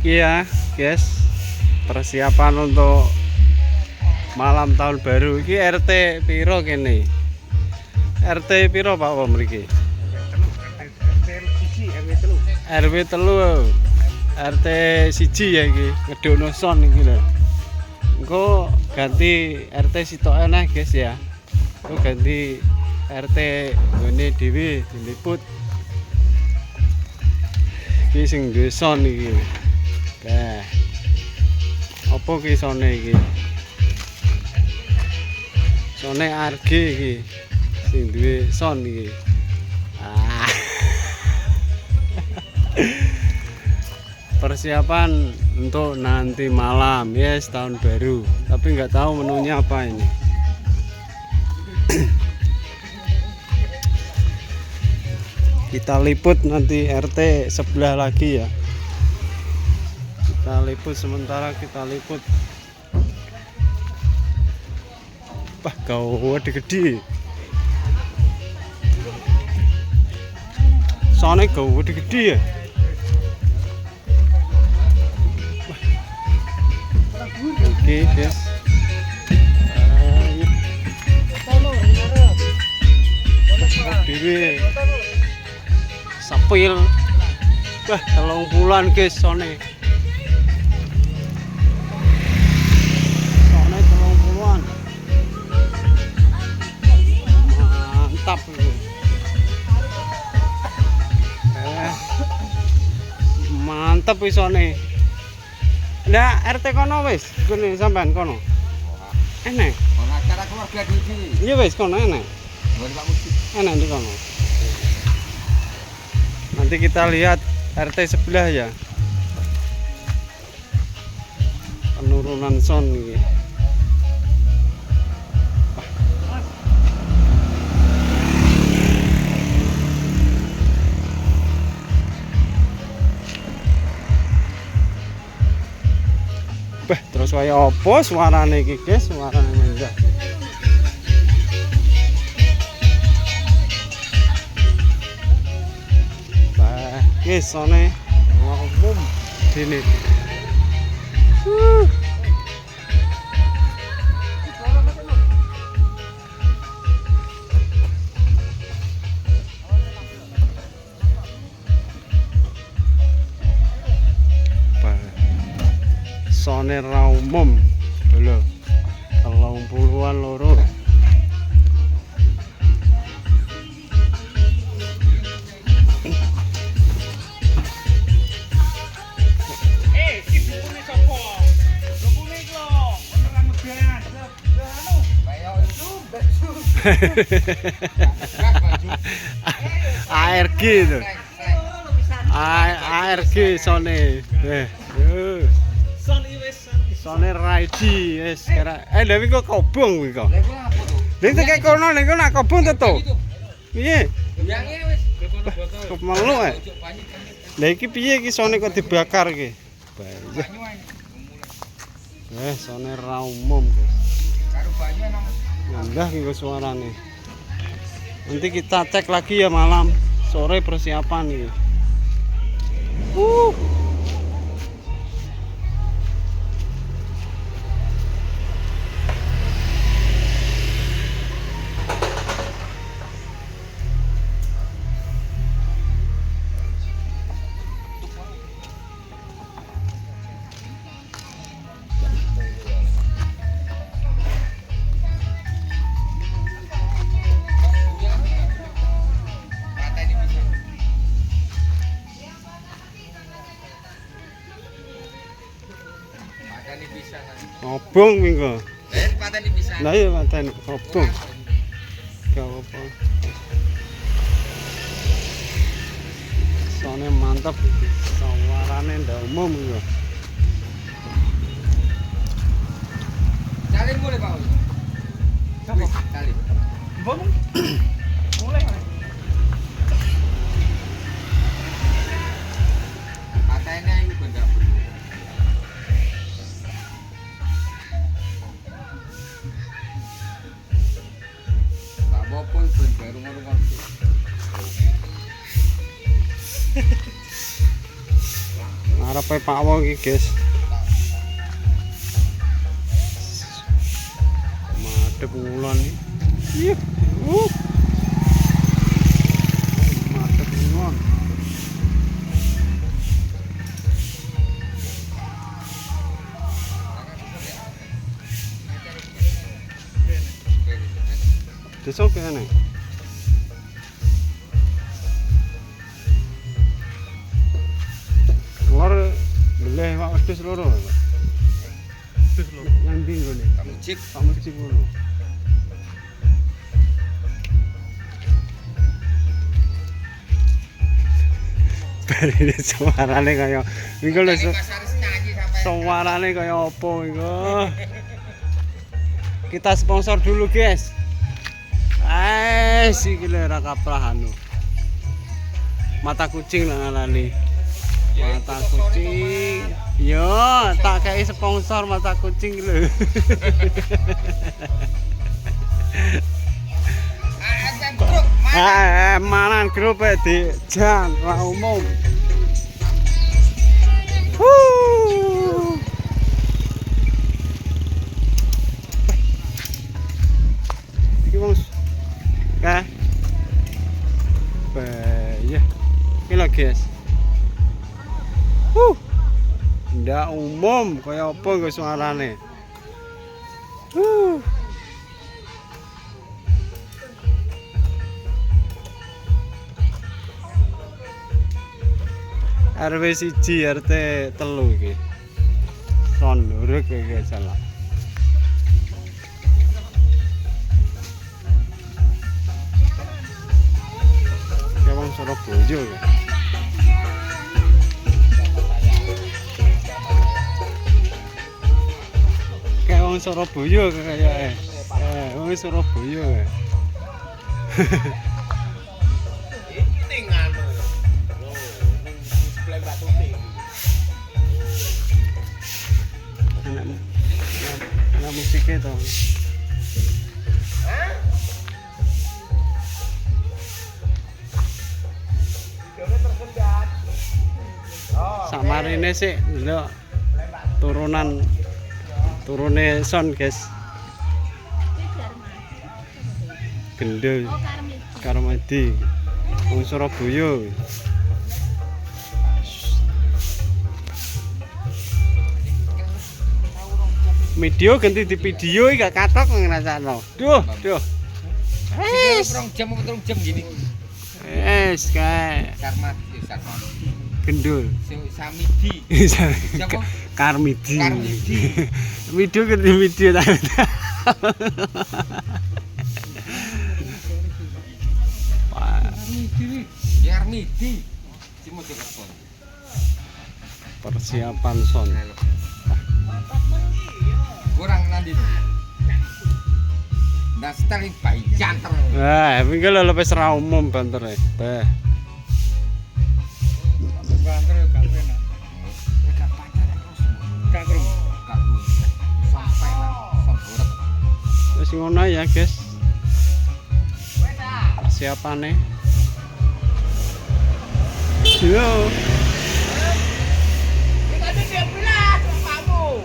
Iya, guys. Persiapan untuk malam tahun baru iki RT piro kene? RT piro Pak Om mriki? RW telu. RT siji ya iki, ngedukno son iki lho. Engko ganti RT sitok eneh guys ya. Engko ganti RT ngene dhewe diliput. Iki sing duwe son iki. Nah. Apa ki sone iki? Sone RG iki. Sing duwe son iki. Ah. Persiapan untuk nanti malam, yes, tahun baru. Tapi nggak tahu menunya apa ini. Kita liput nanti RT sebelah lagi ya. Kita liput sementara kita liput. Wah, gede. Soalnya gede ya. Oke, guys. Dewe sapil. Wah, 3 bulan guys sone. Sone 3 bulan. Mantap ini. Mantap wis sone. Lah RT kono wis, kene sampean kono. Enak. Ono acara keluarga iki. Iya wis kono enak. Nggon Pak Mudi. Enak di kono. Nanti kita lihat RT sebelah ya. Penurunan son ini. Beh, terus kaya apa suarane iki, guys? Suarane mendah. Bah, guys, sone umum dene. Sone ra umum lho 30-an loro. Ibune sapa? Ibune iki lho, beneran medan. Anu, kaya itu bakso. ARG itu. ARG sone. Sone Raiji wis kira. Lha iki kok kobong kuwi kok. Lha iku apa to? Ning teke kono ning nak kobong to to. Piye? Biyange wis botol-botol. Kok meluk ae. Lah iki piye iki sone kok dibakar iki? Bah. Sone ra umum, guys. Karo banyu nang Nambah iki suarane. Nanti kita cek lagi ya malam. Sore persiapan iki. pateni pisan. Obong minggu. Pateni pisan. Nah iya paten obong. Gak apa. Soalnya mantap suarane ndak umum minggu. Salin boleh Pak. Siapa? Salin. Boleh. Boleh. Patenya ini benda. Apapun baru ngomong Arepe Pak Wo iki, guys. Madhep ngulon iki. Iya. Madhep ngulon. Desa kene. Lor beleh Pak wedhus loro. Terus lho. Yang ndi ngene? Kamucik. Kamucik ngono. Barine suarane kaya iku lho suarane kaya apa iku. Kita sponsor dulu, guys. Iki lho ra kaprah anu. Mata kucing lah ngalani. Mata kucing. Yo, tak kei sponsor mata kucing lho. Manan grup di jan ra umum. Iki wong ka. Ya. Iki lho, guys. Ndak umum kaya apa nggo suarane. RW 1 RT 3 iki. Son urek iki salah. Ya wong Surabaya iki. Kayak wong Surabaya kayake. Wong Surabaya. Anak musiknya toh. Samarine sih lho turune son, guys. Gendel Karmadi wong Surabaya. Video ganti di video iki gak katok ngrasakno. Duh. Wis 2 jam apa 3 jam gini. Wis kae. Sarmat. Gendul. Samidi. Siapa? Karmidi. Karmidi. Video ganti video ta. Yarmidi. Cimo telepon. Persiapan son. Kurang nanti. Dasar iki bayi janter. Iki lho wis ra umum bantere. Bah. Banter yo gak enak. Gak pacar terus. Gak krung. Sampai nang Songgorek. Wis ngono ya, guys. Persiapane. Yo. Kita ada 12 bapakmu.